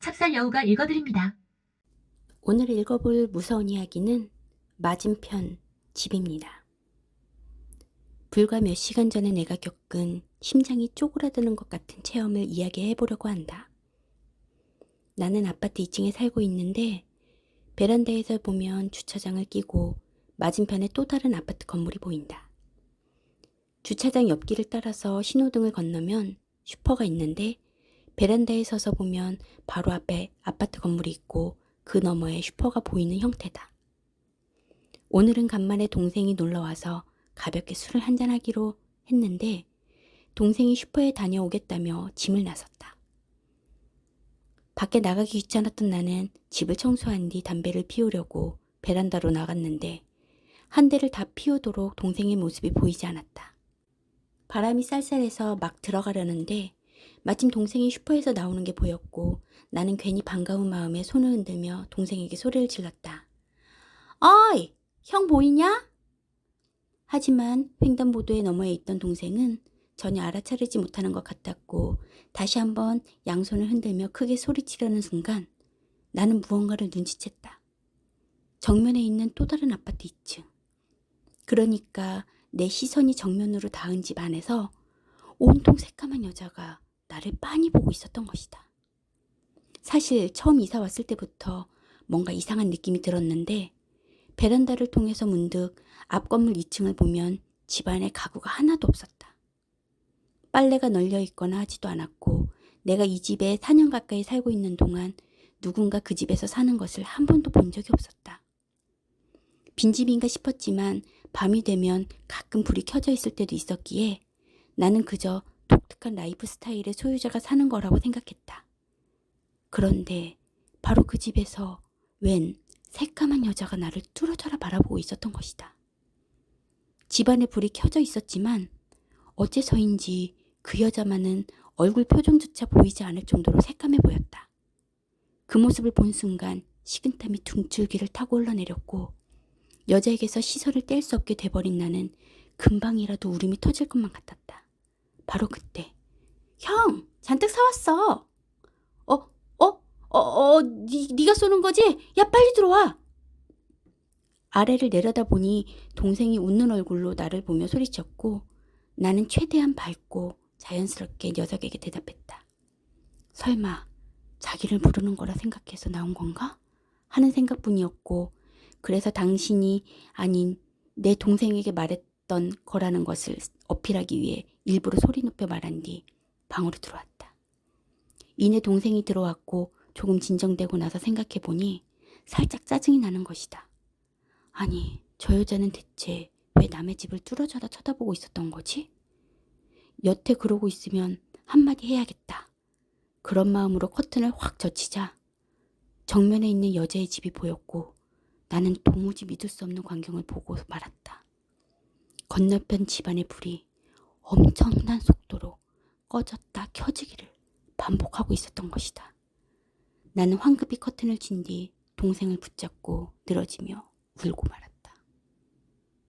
찹쌀 여우가 읽어드립니다. 오늘 읽어볼 무서운 이야기는 맞은편 집입니다. 불과 몇 시간 전에 내가 겪은 심장이 쪼그라드는 것 같은 체험을 이야기해 보려고 한다. 나는 아파트 2층에 살고 있는데 베란다에서 보면 주차장을 끼고 맞은편에 또 다른 아파트 건물이 보인다. 주차장 옆길을 따라서 신호등을 건너면 슈퍼가 있는데 베란다에 서서 보면 바로 앞에 아파트 건물이 있고 그 너머에 슈퍼가 보이는 형태다. 오늘은 간만에 동생이 놀러와서 가볍게 술을 한잔하기로 했는데 동생이 슈퍼에 다녀오겠다며 짐을 나섰다. 밖에 나가기 귀찮았던 나는 집을 청소한 뒤 담배를 피우려고 베란다로 나갔는데 한 대를 다 피우도록 동생의 모습이 보이지 않았다. 바람이 쌀쌀해서 막 들어가려는데 마침 동생이 슈퍼에서 나오는 게 보였고 나는 괜히 반가운 마음에 손을 흔들며 동생에게 소리를 질렀다. 어이! 형 보이냐? 하지만 횡단보도에 너머에 있던 동생은 전혀 알아차리지 못하는 것 같았고 다시 한번 양손을 흔들며 크게 소리치려는 순간 나는 무언가를 눈치챘다. 정면에 있는 또 다른 아파트 2층. 그러니까 내 시선이 정면으로 닿은 집 안에서 온통 새까만 여자가 나를 빤히 보고 있었던 것이다. 사실 처음 이사 왔을 때부터 뭔가 이상한 느낌이 들었는데 베란다를 통해서 문득 앞 건물 2층을 보면 집안에 가구가 하나도 없었다. 빨래가 널려 있거나 하지도 않았고 내가 이 집에 4년 가까이 살고 있는 동안 누군가 그 집에서 사는 것을 한 번도 본 적이 없었다. 빈집인가 싶었지만 밤이 되면 가끔 불이 켜져 있을 때도 있었기에 나는 그저 독특한 라이프 스타일의 소유자가 사는 거라고 생각했다. 그런데 바로 그 집에서 웬 새까만 여자가 나를 뚫어져라 바라보고 있었던 것이다. 집안에 불이 켜져 있었지만 어째서인지 그 여자만은 얼굴 표정조차 보이지 않을 정도로 새까매 보였다. 그 모습을 본 순간 식은땀이 둥줄기를 타고 흘러내렸고 여자에게서 시선을 뗄 수 없게 돼버린 나는 금방이라도 울음이 터질 것만 같았다. 바로 그때 형! 잔뜩 사왔어! 네가 쏘는 거지? 야 빨리 들어와! 아래를 내려다보니 동생이 웃는 얼굴로 나를 보며 소리쳤고 나는 최대한 밝고 자연스럽게 녀석에게 대답했다. 설마 자기를 부르는 거라 생각해서 나온 건가? 하는 생각뿐이었고 그래서 당신이 아닌 내 동생에게 말했던 거라는 것을 어필하기 위해 일부러 소리 높여 말한 뒤 방으로 들어왔다. 이내 동생이 들어왔고 조금 진정되고 나서 생각해보니 살짝 짜증이 나는 것이다. 아니, 저 여자는 대체 왜 남의 집을 뚫어져라 쳐다보고 있었던 거지? 여태 그러고 있으면 한마디 해야겠다. 그런 마음으로 커튼을 확 젖히자 정면에 있는 여자의 집이 보였고 나는 도무지 믿을 수 없는 광경을 보고 말았다. 건너편 집안의 불이 엄청난 속도로 꺼졌다 켜지기를 반복하고 있었던 것이다. 나는 황급히 커튼을 친 뒤 동생을 붙잡고 늘어지며 울고 말았다.